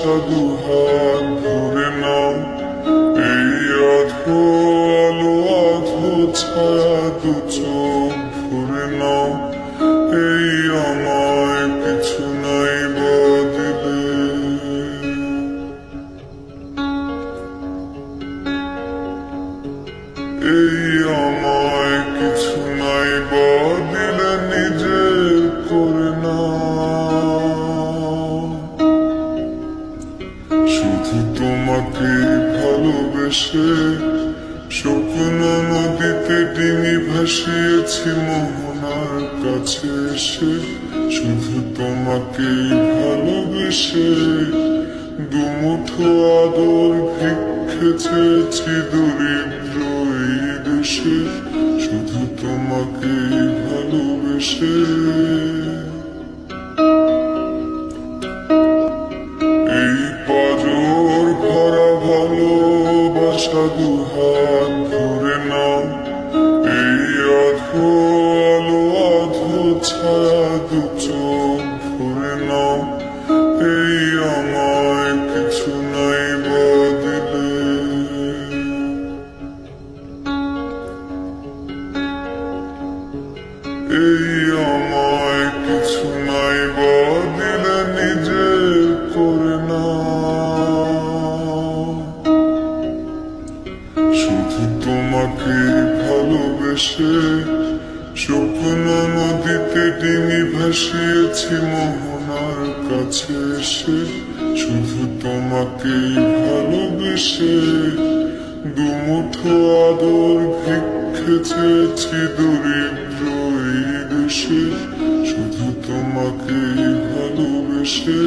বাসা দুহাত ধরে নাও, এই আধো আলো আধো ছায়া দু চোখ ভরে নাও, এই আমায় কিছু নাই বদলে। এই আমায় কিছু নাই বদলে নিজের করে নাও। শুধু তোমাকে ভালোবেসে স্বপ্ন নদীতে ডিঙি ভাসিয়েছি মোহনার কাছে এসে। শুধু তোমাকে ভালোবেসে দুমুঠো আদর ভিক্ষে চেয়েছি দরিদ্র এই দেশে। শুধু তোমাকে ভালোবেসে এই পাজর ভরা ভালোবাসা দুহাত ধরে নাও, এই আধো আলো আধো ছায়া দু চোখ ভরে নাও, এই আমায় কিছু নাই বদলে। এই আমায় কিছু নাই বদলে নিজের করে নাও। শুধু তোমাকে ভালোবেসে স্বপ্ন নদীতে ডিঙি ভাসিয়েছি মোহনার কাছে এসে। শুধু তোমাকে ভালোবেসে দুমুঠো আদর ভিক্ষে চেয়েছি দরিদ্র এই দেশে। শুধু তোমাকে ভালোবেসে